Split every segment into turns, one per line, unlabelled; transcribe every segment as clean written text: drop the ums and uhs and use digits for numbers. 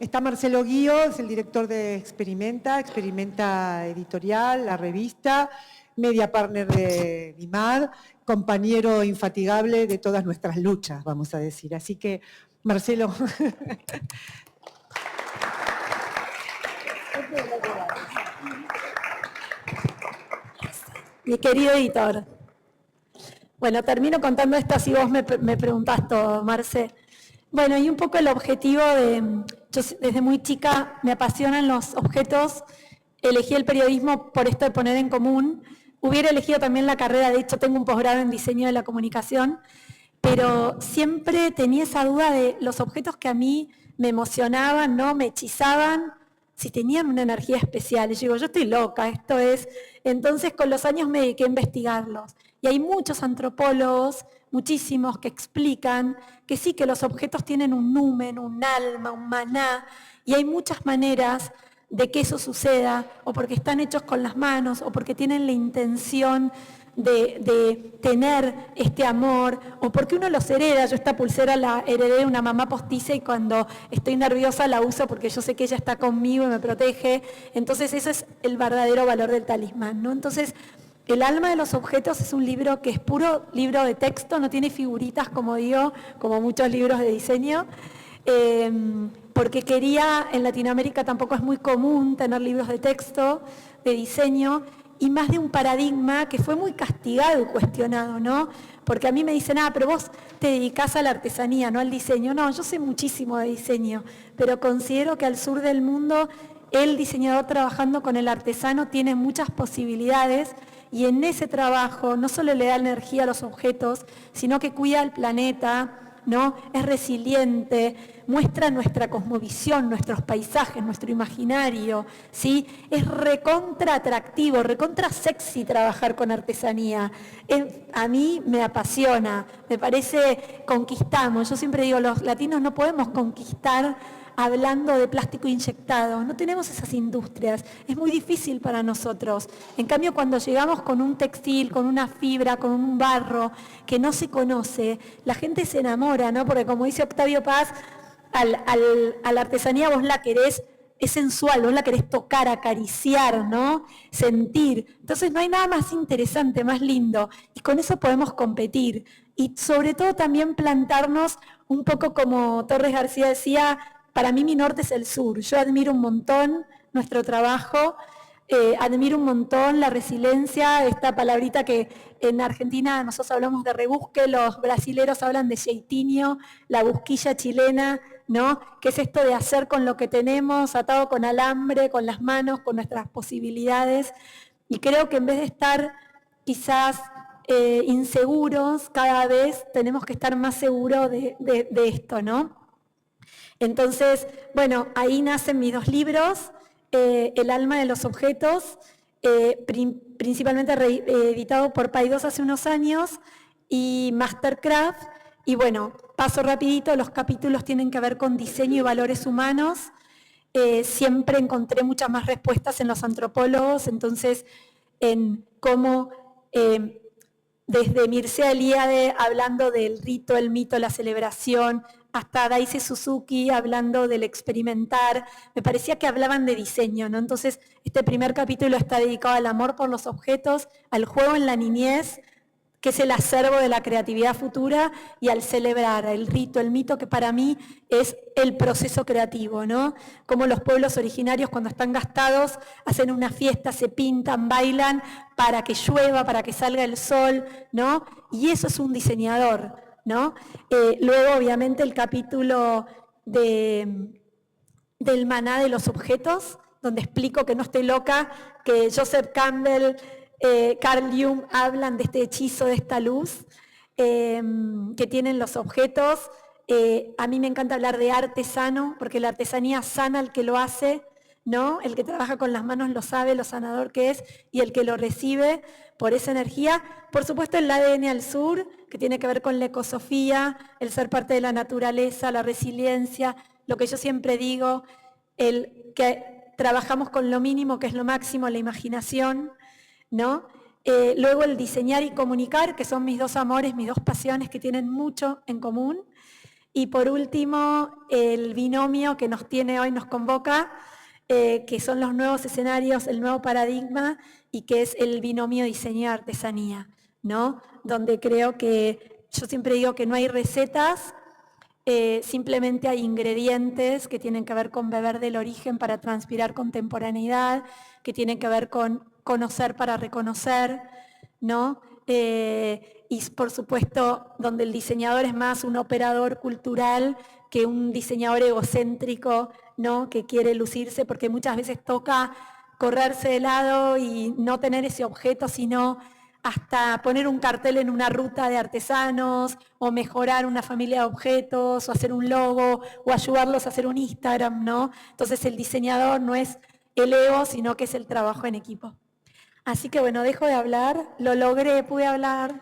Está Marcelo Guío, es el director de Experimenta Editorial, la revista, media partner de DIMAD, compañero infatigable de todas nuestras luchas, vamos a decir. Así que, Marcelo...
Mi querido editor. Bueno, termino contando esto, si vos me preguntás todo, Marce. Bueno, y un poco el objetivo yo desde muy chica me apasionan los objetos, elegí el periodismo por esto de poner en común, hubiera elegido también la carrera, de hecho tengo un posgrado en diseño de la comunicación, pero siempre tenía esa duda de los objetos que a mí me emocionaban, ¿no? Me hechizaban, si tenían una energía especial. Y yo digo, yo estoy loca, esto es... Entonces con los años me dediqué a investigarlos. Y hay muchos antropólogos, muchísimos, que explican que sí, que los objetos tienen un numen, un alma, un maná, y hay muchas maneras de que eso suceda, o porque están hechos con las manos, o porque tienen la intención de tener este amor, o porque uno los hereda. Yo esta pulsera la heredé de una mamá postiza y cuando estoy nerviosa la uso porque yo sé que ella está conmigo y me protege. Entonces ese es el verdadero valor del talismán, ¿no? Entonces, El alma de los objetos es un libro que es puro libro de texto, no tiene figuritas, como digo, como muchos libros de diseño, porque quería, en Latinoamérica tampoco es muy común tener libros de texto, de diseño, y más de un paradigma que fue muy castigado y cuestionado, ¿no? Porque a mí me dicen, pero vos te dedicás a la artesanía, no al diseño. No, yo sé muchísimo de diseño, pero considero que al sur del mundo el diseñador trabajando con el artesano tiene muchas posibilidades y en ese trabajo no solo le da energía a los objetos, sino que cuida al planeta, ¿no? Es resiliente, muestra nuestra cosmovisión, nuestros paisajes, nuestro imaginario, ¿sí? Es recontra atractivo, recontra sexy trabajar con artesanía. A mí me apasiona, me parece conquistamos. Yo siempre digo, los latinos no podemos conquistar hablando de plástico inyectado, no tenemos esas industrias, es muy difícil para nosotros. En cambio, cuando llegamos con un textil, con una fibra, con un barro que no se conoce, la gente se enamora, ¿no? Porque como dice Octavio Paz, a la artesanía vos la querés, es sensual, vos la querés tocar, acariciar, ¿no? Sentir. Entonces no hay nada más interesante, más lindo, y con eso podemos competir. Y sobre todo también plantarnos un poco como Torres García decía, para mí mi norte es el sur. Yo admiro un montón nuestro trabajo, admiro un montón la resiliencia, esta palabrita que en Argentina nosotros hablamos de rebusque, los brasileros hablan de jeitinho, la busquilla chilena, ¿no? Que es esto de hacer con lo que tenemos, atado con alambre, con las manos, con nuestras posibilidades. Y creo que en vez de estar quizás inseguros, cada vez tenemos que estar más seguros de esto, ¿no? Entonces, bueno, ahí nacen mis dos libros, El alma de los objetos, principalmente editado por Paidós hace unos años, y Mastercraft. Y bueno, paso rapidito, los capítulos tienen que ver con diseño y valores humanos. Siempre encontré muchas más respuestas en los antropólogos, entonces en cómo desde Mircea Eliade hablando del rito, el mito, la celebración, hasta Daisy Suzuki hablando del experimentar, me parecía que hablaban de diseño, ¿no? Entonces, este primer capítulo está dedicado al amor por los objetos, al juego en la niñez, que es el acervo de la creatividad futura, y al celebrar, el rito, el mito, que para mí es el proceso creativo, ¿no? Como los pueblos originarios cuando están gastados hacen una fiesta, se pintan, bailan para que llueva, para que salga el sol, ¿no? Y eso es un diseñador, ¿no? Luego, obviamente, el capítulo del maná de los objetos, donde explico que no estoy loca, que Joseph Campbell, Carl Jung hablan de este hechizo, de esta luz que tienen los objetos. A mí me encanta hablar de arte sano, porque la artesanía sana al que lo hace, ¿no? El que trabaja con las manos lo sabe, lo sanador que es, y el que lo recibe por esa energía. Por supuesto, el ADN al sur, que tiene que ver con la ecosofía, el ser parte de la naturaleza, la resiliencia, lo que yo siempre digo, el que trabajamos con lo mínimo, que es lo máximo, la imaginación, ¿no? Luego el diseñar y comunicar, que son mis dos amores, mis dos pasiones que tienen mucho en común. Y por último, el binomio que nos tiene hoy, nos convoca, que son los nuevos escenarios, el nuevo paradigma, y que es el binomio diseño-artesanía, ¿no? Donde creo que, yo siempre digo que no hay recetas, simplemente hay ingredientes que tienen que ver con beber del origen para transpirar contemporaneidad, que tienen que ver con conocer para reconocer, ¿no? Y por supuesto, donde el diseñador es más un operador cultural que un diseñador egocéntrico, ¿no? Que quiere lucirse, porque muchas veces toca correrse de lado y no tener ese objeto, sino hasta poner un cartel en una ruta de artesanos, o mejorar una familia de objetos, o hacer un logo, o ayudarlos a hacer un Instagram, ¿no? Entonces el diseñador no es el ego, sino que es el trabajo en equipo. Así que bueno, dejo de hablar, lo logré, pude hablar.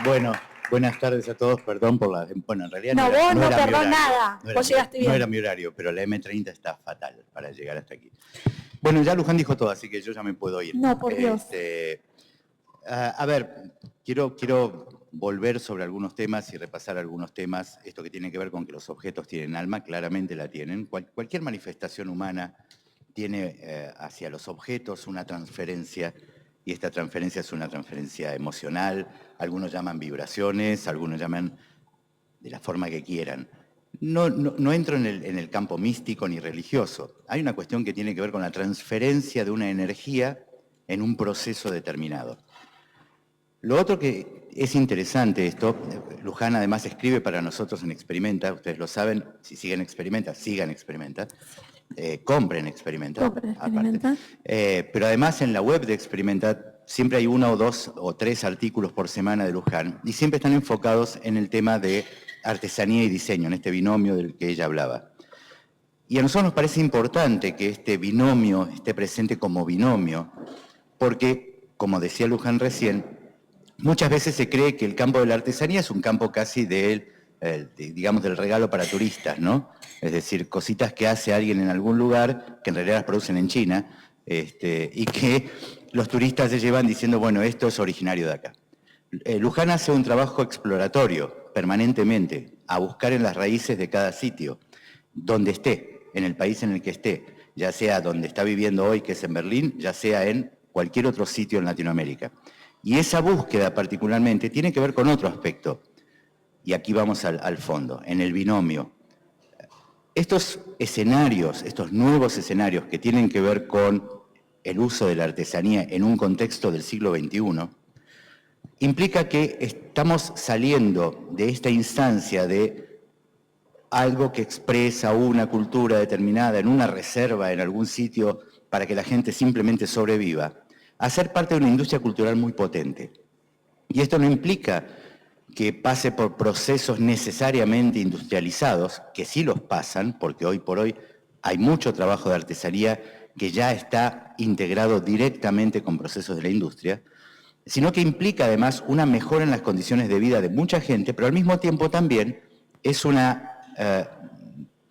Bueno, buenas tardes a todos, perdón por la... Bueno, en realidad
no
era,
vos no
era mi
perdón
horario,
nada, vos llegaste bien.
No era mi horario, pero la M30 está fatal para llegar hasta aquí. Bueno, ya Luján dijo todo, así que yo ya me puedo ir.
No, por Dios.
A ver, quiero volver sobre algunos temas y repasar algunos temas. Esto que tiene que ver con que los objetos tienen alma, claramente la tienen. Cualquier manifestación humana tiene hacia los objetos una transferencia, y esta transferencia es una transferencia emocional. Algunos llaman vibraciones, algunos llaman de la forma que quieran. No entro en el campo místico ni religioso. Hay una cuestión que tiene que ver con la transferencia de una energía en un proceso determinado. Lo otro que es interesante esto, Luján además escribe para nosotros en Experimenta, ustedes lo saben, si siguen Experimenta, sigan Experimenta, compren Experimenta.
Compren Experimenta.
Pero además en la web de Experimenta siempre hay 1 o 2 o 3 artículos por semana de Luján, y siempre están enfocados en el tema de artesanía y diseño, en este binomio del que ella hablaba. Y a nosotros nos parece importante que este binomio esté presente como binomio, porque, como decía Luján recién, muchas veces se cree que el campo de la artesanía es un campo casi digamos, del regalo para turistas, ¿no? Es decir, cositas que hace alguien en algún lugar, que en realidad las producen en China, y que los turistas se llevan diciendo, bueno, esto es originario de acá. Luján hace un trabajo exploratorio permanentemente, a buscar en las raíces de cada sitio, donde esté, en el país en el que esté, ya sea donde está viviendo hoy, que es en Berlín, ya sea en cualquier otro sitio en Latinoamérica. Y esa búsqueda particularmente tiene que ver con otro aspecto, y aquí vamos al fondo, en el binomio. Estos escenarios, estos nuevos escenarios que tienen que ver con el uso de la artesanía en un contexto del siglo XXI, implica que estamos saliendo de esta instancia de algo que expresa una cultura determinada en una reserva, en algún sitio, para que la gente simplemente sobreviva, a ser parte de una industria cultural muy potente. Y esto no implica que pase por procesos necesariamente industrializados, que sí los pasan, porque hoy por hoy hay mucho trabajo de artesanía que ya está integrado directamente con procesos de la industria, sino que implica además una mejora en las condiciones de vida de mucha gente, pero al mismo tiempo también es una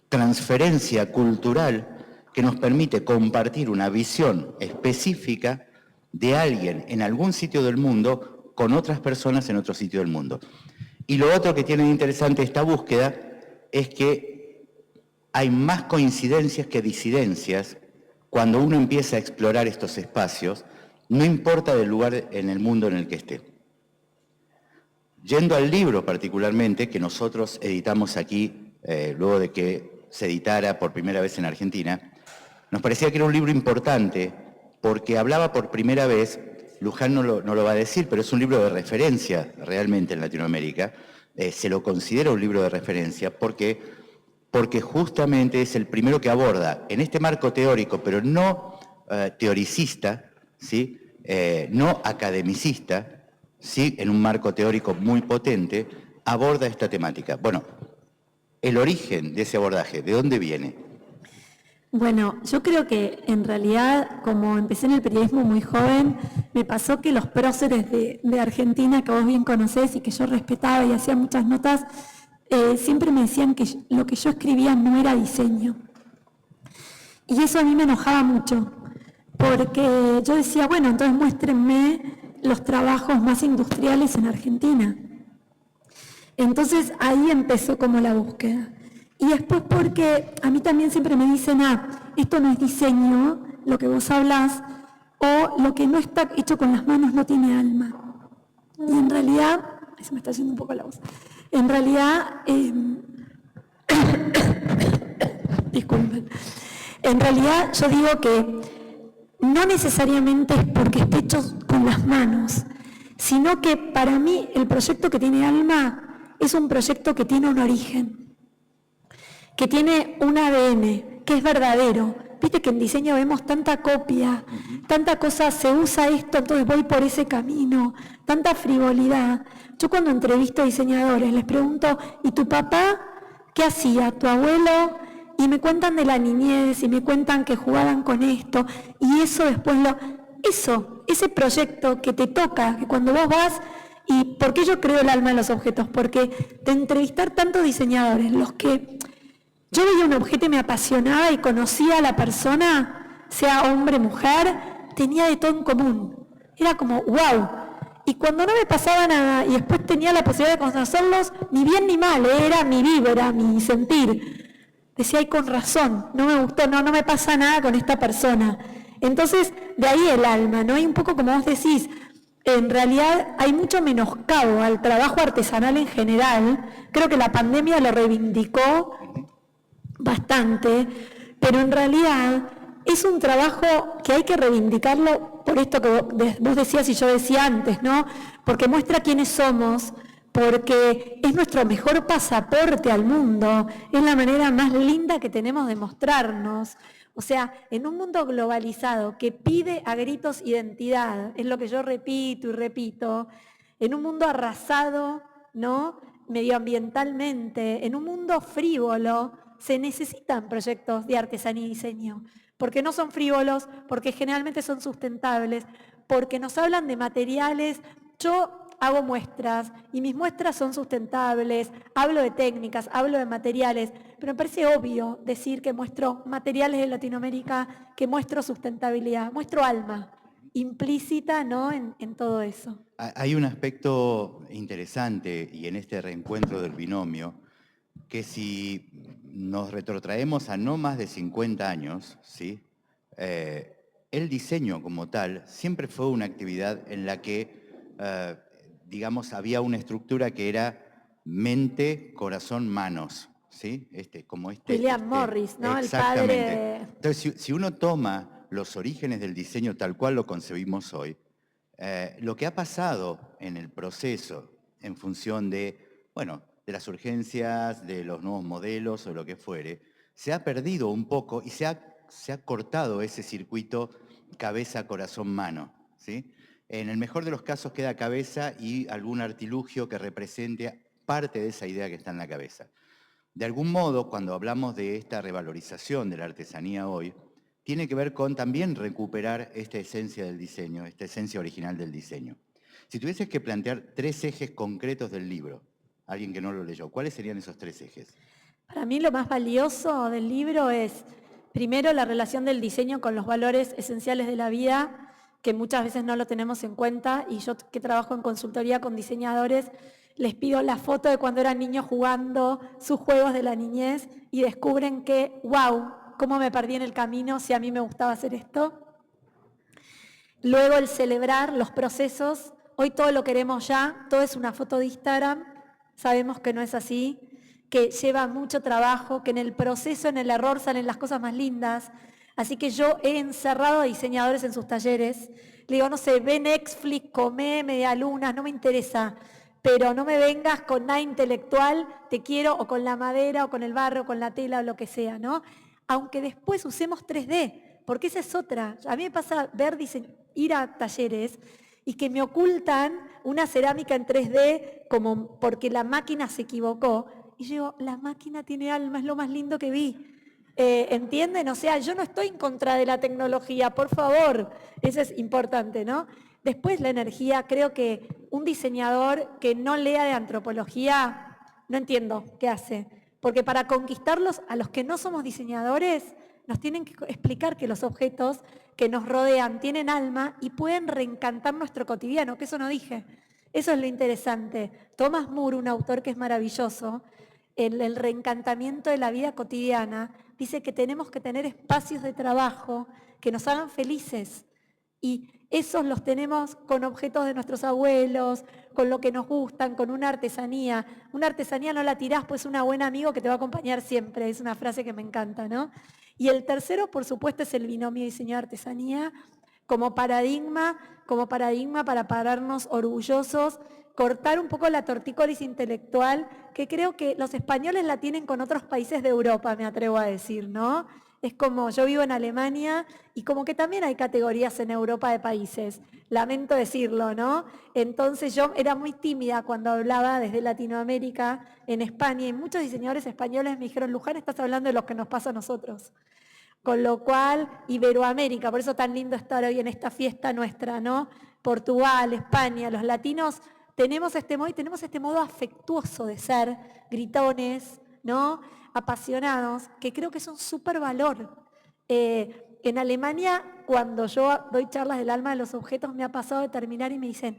transferencia cultural que nos permite compartir una visión específica de alguien en algún sitio del mundo con otras personas en otro sitio del mundo. Y lo otro que tiene de interesante esta búsqueda es que hay más coincidencias que disidencias cuando uno empieza a explorar estos espacios, no importa del lugar en el mundo en el que esté. Yendo al libro particularmente, que nosotros editamos aquí, luego de que se editara por primera vez en Argentina, nos parecía que era un libro importante porque hablaba por primera vez, Luján no lo va a decir, pero es un libro de referencia realmente en Latinoamérica, se lo considera un libro de referencia porque justamente es el primero que aborda en este marco teórico, pero no teoricista, ¿sí? No academicista, sí, en un marco teórico muy potente, aborda esta temática. Bueno, el origen de ese abordaje, ¿de dónde viene?
Bueno, yo creo que en realidad, como empecé en el periodismo muy joven, me pasó que los próceres de Argentina, que vos bien conocés y que yo respetaba y hacía muchas notas, siempre me decían que lo que yo escribía no era diseño. Y eso a mí me enojaba mucho, porque yo decía, bueno, entonces muéstrenme los trabajos más industriales en Argentina. Entonces ahí empezó como la búsqueda. Y después porque a mí también siempre me dicen, esto no es diseño, lo que vos hablás, o lo que no está hecho con las manos no tiene alma. Y en realidad, se me está yendo un poco la voz, en realidad, disculpen, en realidad yo digo que no necesariamente es porque esté hecho con las manos, sino que para mí el proyecto que tiene alma es un proyecto que tiene un origen, que tiene un ADN, que es verdadero. Viste que en diseño vemos tanta copia, tanta cosa, se usa esto, entonces voy por ese camino, tanta frivolidad. Yo cuando entrevisto a diseñadores les pregunto, ¿y tu papá qué hacía? ¿Tu abuelo? Y me cuentan de la niñez y me cuentan que jugaban con esto. Y eso después ese proyecto que te toca, que cuando vos vas, y ¿por qué yo creo el alma en los objetos? Porque de entrevistar tantos diseñadores, los que yo veía un objeto y me apasionaba y conocía a la persona, sea hombre, mujer, tenía de todo en común. Era como, wow. Y cuando no me pasaba nada y después tenía la posibilidad de conocerlos, ni bien ni mal, era mi vibra, mi sentir. Decía, ay, con razón, no me gustó, no me pasa nada con esta persona. Entonces, de ahí el alma, ¿no? Y un poco como vos decís, en realidad hay mucho menoscabo al trabajo artesanal en general. Creo que la pandemia lo reivindicó bastante, pero en realidad es un trabajo que hay que reivindicarlo por esto que vos decías y yo decía antes, ¿no? Porque muestra quiénes somos, porque es nuestro mejor pasaporte al mundo, es la manera más linda que tenemos de mostrarnos. O sea, en un mundo globalizado que pide a gritos identidad, es lo que yo repito y repito, en un mundo arrasado, ¿no? Medioambientalmente, en un mundo frívolo, se necesitan proyectos de artesanía y diseño, porque no son frívolos, porque generalmente son sustentables, porque nos hablan de materiales. Yo hago muestras y mis muestras son sustentables, hablo de técnicas, hablo de materiales, pero me parece obvio decir que muestro materiales de Latinoamérica, que muestro sustentabilidad, muestro alma implícita, ¿no? en todo eso.
Hay un aspecto interesante y en este reencuentro del binomio, que si nos retrotraemos a no más de 50 años, ¿sí? El diseño como tal siempre fue una actividad en la que, digamos, había una estructura que era mente, corazón, manos, ¿sí?
William Morris, ¿no?
Exactamente.
El padre de...
Entonces, si uno toma los orígenes del diseño tal cual lo concebimos hoy, lo que ha pasado en el proceso en función de, bueno, de las urgencias, de los nuevos modelos o lo que fuere, se ha perdido un poco y se ha cortado ese circuito cabeza, corazón, mano, ¿sí? En el mejor de los casos queda cabeza y algún artilugio que represente parte de esa idea que está en la cabeza. De algún modo, cuando hablamos de esta revalorización de la artesanía hoy, tiene que ver con también recuperar esta esencia del diseño, esta esencia original del diseño. Si tuvieses que plantear 3 ejes concretos del libro, alguien que no lo leyó, ¿cuáles serían esos 3 ejes?
Para mí lo más valioso del libro es, primero, la relación del diseño con los valores esenciales de la vida, que muchas veces no lo tenemos en cuenta, y yo que trabajo en consultoría con diseñadores, les pido la foto de cuando eran niños jugando sus juegos de la niñez y descubren que, wow, cómo me perdí en el camino si a mí me gustaba hacer esto. Luego el celebrar los procesos, hoy todo lo queremos ya, todo es una foto de Instagram, sabemos que no es así, que lleva mucho trabajo, que en el proceso, en el error salen las cosas más lindas. Así que yo he encerrado a diseñadores en sus talleres. Le digo, no sé, ve Netflix, come medialunas, no me interesa, pero no me vengas con nada intelectual, te quiero, o con la madera, o con el barro, o con la tela, o lo que sea, ¿no? Aunque después usemos 3D, porque esa es otra. A mí me pasa ir a talleres y que me ocultan una cerámica en 3D como porque la máquina se equivocó. Y yo digo, la máquina tiene alma, es lo más lindo que vi. ¿Entienden? O sea, yo no estoy en contra de la tecnología, por favor. Eso es importante, ¿no? Después la energía, creo que un diseñador que no lea de antropología, no entiendo qué hace. Porque para conquistarlos, a los que no somos diseñadores, nos tienen que explicar que los objetos que nos rodean tienen alma y pueden reencantar nuestro cotidiano, que eso no dije. Eso es lo interesante. Thomas Moore, un autor que es maravilloso, el reencantamiento de la vida cotidiana, dice que tenemos que tener espacios de trabajo que nos hagan felices. Y esos los tenemos con objetos de nuestros abuelos, con lo que nos gustan, con una artesanía. Una artesanía no la tirás, pues un buen amigo que te va a acompañar siempre. Es una frase que me encanta, ¿no? Y el tercero, por supuesto, es el binomio diseño-artesanía como paradigma para pararnos orgullosos, cortar un poco la tortícolis intelectual, que creo que los españoles la tienen con otros países de Europa, me atrevo a decir, ¿no? Es como, yo vivo en Alemania y como que también hay categorías en Europa de países, lamento decirlo, ¿no? Entonces yo era muy tímida cuando hablaba desde Latinoamérica, en España, y muchos diseñadores españoles me dijeron, Luján, estás hablando de lo que nos pasa a nosotros. Con lo cual, Iberoamérica, por eso tan lindo estar hoy en esta fiesta nuestra, ¿no? Portugal, España, los latinos tenemos este modo afectuoso de ser, gritones, ¿no? Apasionados, que creo que es un súper valor. En Alemania, cuando yo doy charlas del alma de los objetos, me ha pasado de terminar y me dicen,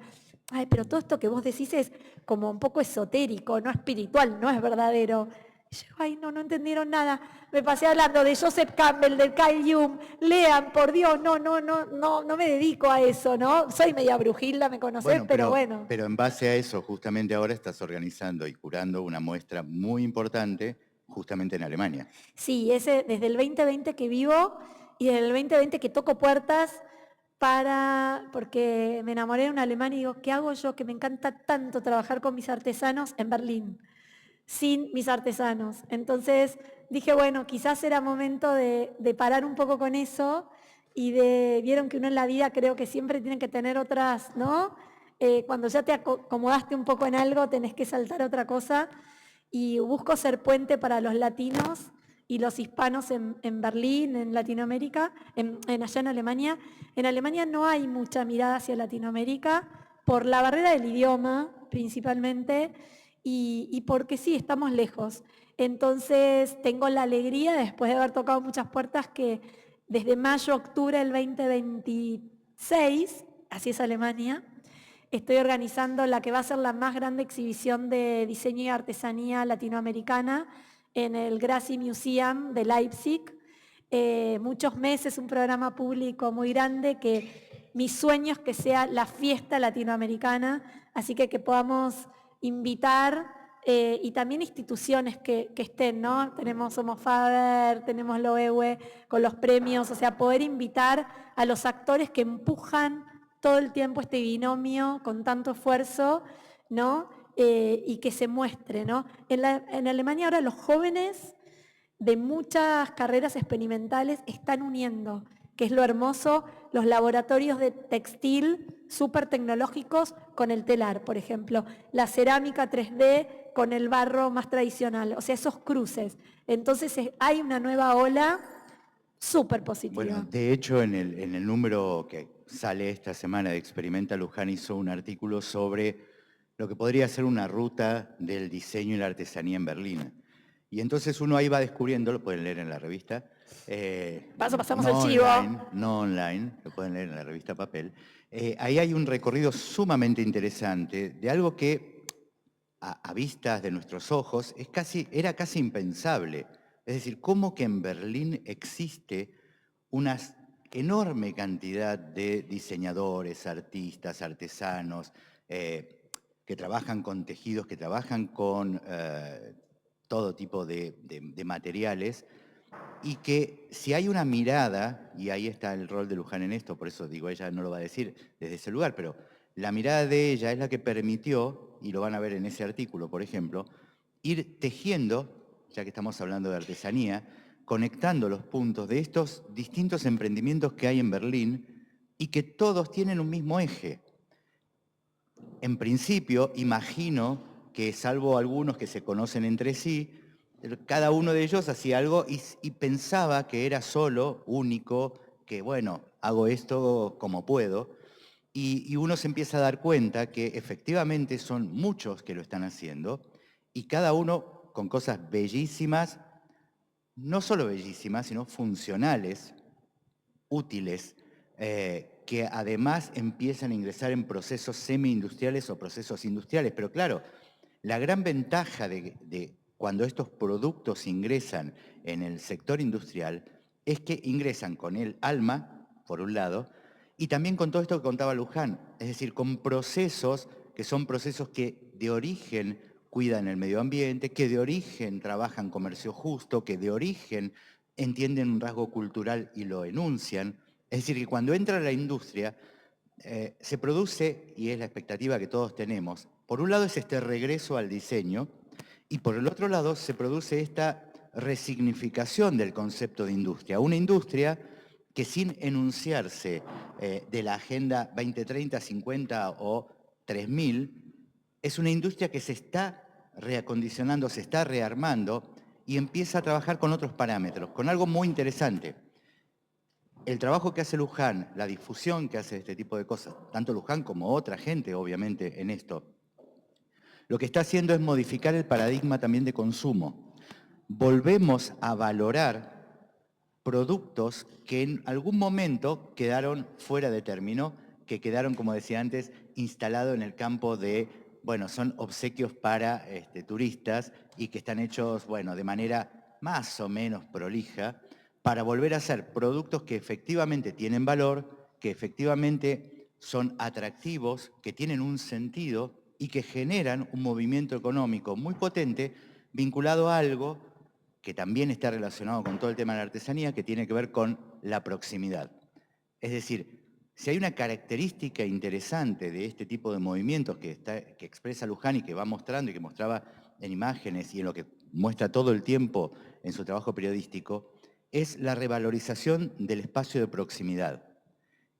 ay, pero todo esto que vos decís es como un poco esotérico, no espiritual, no es verdadero. Y yo, ay, no entendieron nada. Me pasé hablando de Joseph Campbell, de Carl Jung. Lean, por Dios, no me dedico a eso, ¿no? Soy media brujilda, me conocés, pero bueno.
Pero en base a eso, justamente ahora estás organizando y curando una muestra muy importante justamente en Alemania.
Sí, desde el 2020 que vivo y desde el 2020 que toco puertas porque me enamoré de un alemán y digo, ¿qué hago yo? Que me encanta tanto trabajar con mis artesanos en Berlín, sin mis artesanos. Entonces dije, bueno, quizás era momento de parar un poco con eso y vieron que uno en la vida creo que siempre tiene que tener otras, ¿no? Cuando ya te acomodaste un poco en algo, tenés que saltar a otra cosa. Y busco ser puente para los latinos y los hispanos en Berlín, en Latinoamérica, allá en Alemania. En Alemania no hay mucha mirada hacia Latinoamérica por la barrera del idioma, principalmente, y porque sí, estamos lejos. Entonces, tengo la alegría, después de haber tocado muchas puertas, que desde mayo, octubre del 2026, así es Alemania, estoy organizando la que va a ser la más grande exhibición de diseño y artesanía latinoamericana en el Grassi Museum de Leipzig. Muchos meses, un programa público muy grande que mi sueño es que sea la fiesta latinoamericana, así que podamos invitar y también instituciones que estén, ¿no? Tenemos Somos Faber, tenemos Loewe con los premios, o sea, poder invitar a los actores que empujan todo el tiempo este binomio con tanto esfuerzo, ¿no? Y que se muestre, ¿no? En Alemania ahora los jóvenes de muchas carreras experimentales están uniendo, que es lo hermoso, los laboratorios de textil súper tecnológicos con el telar, por ejemplo, la cerámica 3D con el barro más tradicional, o sea, esos cruces. Entonces hay una nueva ola súper positiva.
Bueno, de hecho, en el número que sale esta semana de Experimenta, Luján hizo un artículo sobre lo que podría ser una ruta del diseño y la artesanía en Berlín. Y entonces uno ahí va descubriendo, lo pueden leer en la revista.
Pasamos
no
el chivo.
no online, lo pueden leer en la revista Papel. Ahí hay un recorrido sumamente interesante de algo que a vistas de nuestros ojos era casi impensable. Es decir, cómo que en Berlín existe una enorme cantidad de diseñadores, artistas, artesanos, que trabajan con tejidos, que trabajan con todo tipo de materiales, y que si hay una mirada, y ahí está el rol de Luján en esto, por eso digo, ella no lo va a decir desde ese lugar, pero la mirada de ella es la que permitió, y lo van a ver en ese artículo, por ejemplo, ir tejiendo, ya que estamos hablando de artesanía, conectando los puntos de estos distintos emprendimientos que hay en Berlín y que todos tienen un mismo eje. En principio, imagino que salvo algunos que se conocen entre sí, cada uno de ellos hacía algo y pensaba que era solo, único, que bueno, hago esto como puedo. Y uno se empieza a dar cuenta que efectivamente son muchos que lo están haciendo y cada uno con cosas bellísimas, no solo bellísimas, sino funcionales, útiles, que además empiezan a ingresar en procesos semi-industriales o procesos industriales. Pero claro, la gran ventaja de cuando estos productos ingresan en el sector industrial es que ingresan con el alma, por un lado, y también con todo esto que contaba Luján, es decir, con procesos que son procesos que de origen cuidan el medio ambiente, que de origen trabajan comercio justo, que de origen entienden un rasgo cultural y lo enuncian. Es decir, que cuando entra la industria, se produce, y es la expectativa que todos tenemos, por un lado es este regreso al diseño, y por el otro lado se produce esta resignificación del concepto de industria. Una industria que sin enunciarse de la Agenda 2030, 50 o 3000, es una industria que se está reacondicionando, se está rearmando y empieza a trabajar con otros parámetros, con algo muy interesante. El trabajo que hace Luján, la difusión que hace este tipo de cosas, tanto Luján como otra gente, obviamente, en esto, lo que está haciendo es modificar el paradigma también de consumo. Volvemos a valorar productos que en algún momento quedaron fuera de término, que quedaron, como decía antes, instalados en el campo de, bueno, son obsequios para turistas y que están hechos, bueno, de manera más o menos prolija, para volver a ser productos que efectivamente tienen valor, que efectivamente son atractivos, que tienen un sentido y que generan un movimiento económico muy potente vinculado a algo que también está relacionado con todo el tema de la artesanía, que tiene que ver con la proximidad. Es decir, si hay una característica interesante de este tipo de movimientos que expresa Luján y que va mostrando y que mostraba en imágenes y en lo que muestra todo el tiempo en su trabajo periodístico, es la revalorización del espacio de proximidad.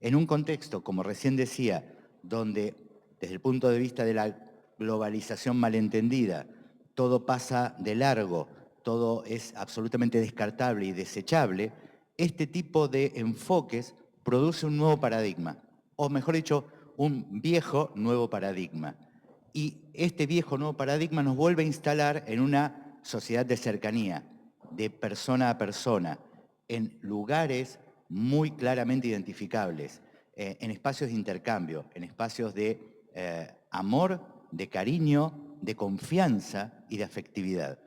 En un contexto, como recién decía, donde desde el punto de vista de la globalización malentendida, todo pasa de largo, todo es absolutamente descartable y desechable, este tipo de enfoques produce un nuevo paradigma, o mejor dicho, un viejo nuevo paradigma. Y este viejo nuevo paradigma nos vuelve a instalar en una sociedad de cercanía, de persona a persona, en lugares muy claramente identificables, en espacios de intercambio, en espacios de amor, de cariño, de confianza y de afectividad.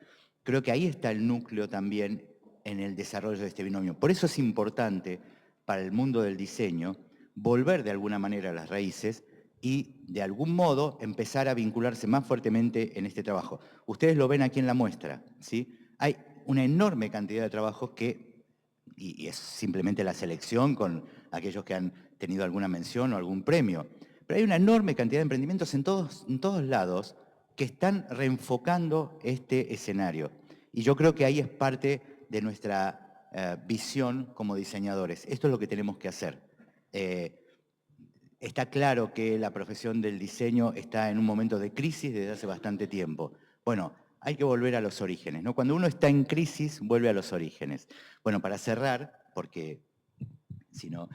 Creo que ahí está el núcleo también en el desarrollo de este binomio. Por eso es importante para el mundo del diseño volver de alguna manera a las raíces y de algún modo empezar a vincularse más fuertemente en este trabajo. Ustedes lo ven aquí en la muestra, ¿sí? Hay una enorme cantidad de trabajos que, y es simplemente la selección con aquellos que han tenido alguna mención o algún premio, pero hay una enorme cantidad de emprendimientos en todos lados que están reenfocando este escenario. Y yo creo que ahí es parte de nuestra visión como diseñadores. Esto es lo que tenemos que hacer. Está claro que la profesión del diseño está en un momento de crisis desde hace bastante tiempo. Bueno, hay que volver a los orígenes, ¿no? Cuando uno está en crisis, vuelve a los orígenes. Bueno, para cerrar, porque si no,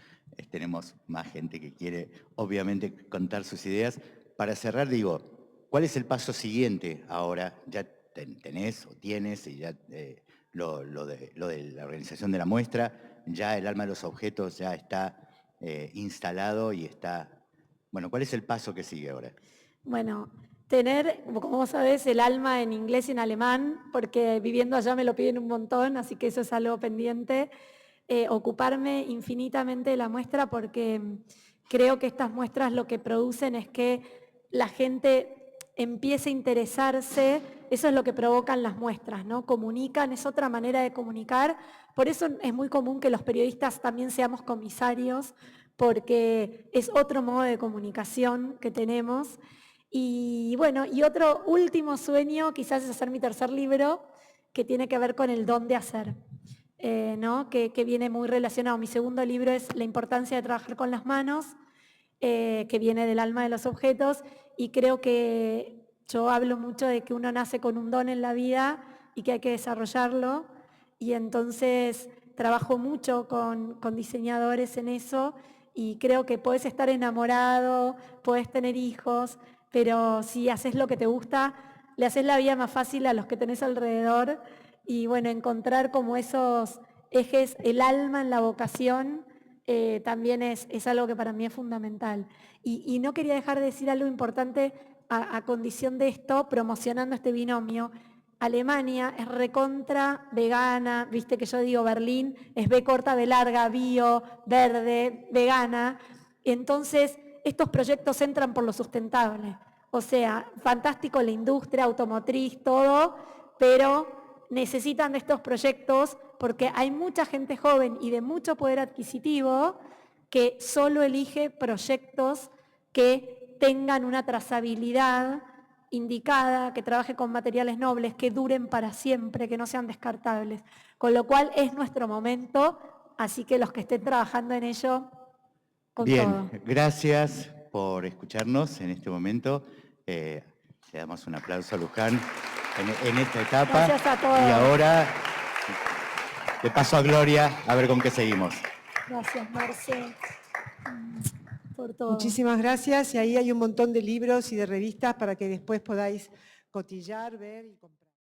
tenemos más gente que quiere, obviamente, contar sus ideas. Para cerrar, digo, ¿cuál es el paso siguiente ahora? Ya tenés o tienes, y ya lo de la organización de la muestra, ya el alma de los objetos ya está instalado y está... Bueno, ¿cuál es el paso que sigue ahora?
Bueno, tener, como vos sabés, el alma en inglés y en alemán, porque viviendo allá me lo piden un montón, así que eso es algo pendiente. Ocuparme infinitamente de la muestra porque creo que estas muestras lo que producen es que la gente empiece a interesarse, eso es lo que provocan las muestras, ¿no? Comunican, es otra manera de comunicar, por eso es muy común que los periodistas también seamos comisarios, porque es otro modo de comunicación que tenemos. Y bueno, y otro último sueño quizás es hacer mi tercer libro, que tiene que ver con el don de hacer. ¿No? que viene muy relacionado. Mi segundo libro es La importancia de trabajar con las manos, que viene del alma de los objetos, y creo que yo hablo mucho de que uno nace con un don en la vida y que hay que desarrollarlo, y entonces trabajo mucho con diseñadores en eso, y creo que podés estar enamorado, podés tener hijos, pero si haces lo que te gusta, le haces la vida más fácil a los que tenés alrededor. Y bueno, encontrar como esos ejes, el alma en la vocación, también es algo que para mí es fundamental. Y no quería dejar de decir algo importante a condición de esto, promocionando este binomio. Alemania es recontra vegana, viste que yo digo Berlín, es B corta, B larga, bio, verde, vegana. Entonces, estos proyectos entran por lo sustentable. O sea, fantástico la industria automotriz, todo, pero necesitan de estos proyectos porque hay mucha gente joven y de mucho poder adquisitivo que solo elige proyectos que tengan una trazabilidad indicada, que trabaje con materiales nobles, que duren para siempre, que no sean descartables. Con lo cual es nuestro momento, así que los que estén trabajando en ello, con
Bien,
todo.
gracias por escucharnos en este momento. Le damos un aplauso a Luján en esta etapa.
Gracias a todos.
Y ahora le paso a Gloria a ver con qué seguimos.
Gracias, Marce, por todo.
Muchísimas gracias y ahí hay un montón de libros y de revistas para que después podáis cotillar, ver y compartir.